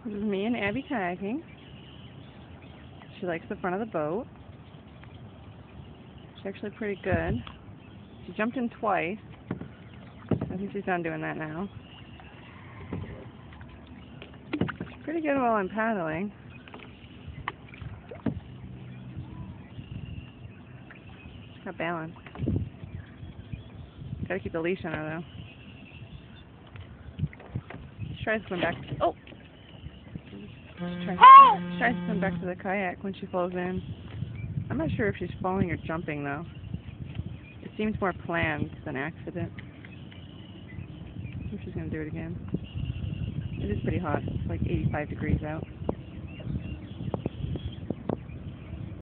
This is me and Abby kayaking. She likes the front of the boat. She's actually pretty good. She jumped in twice. I think she's done doing that now. She's pretty good while I'm paddling. She's got balance. Gotta keep the leash on her though. She tries to swim back. Oh! She tries to swim back to the kayak when she falls in. I'm not sure if she's falling or jumping though. It seems more planned than accident. I think she's gonna do it again. It is pretty hot. It's like 85 degrees out.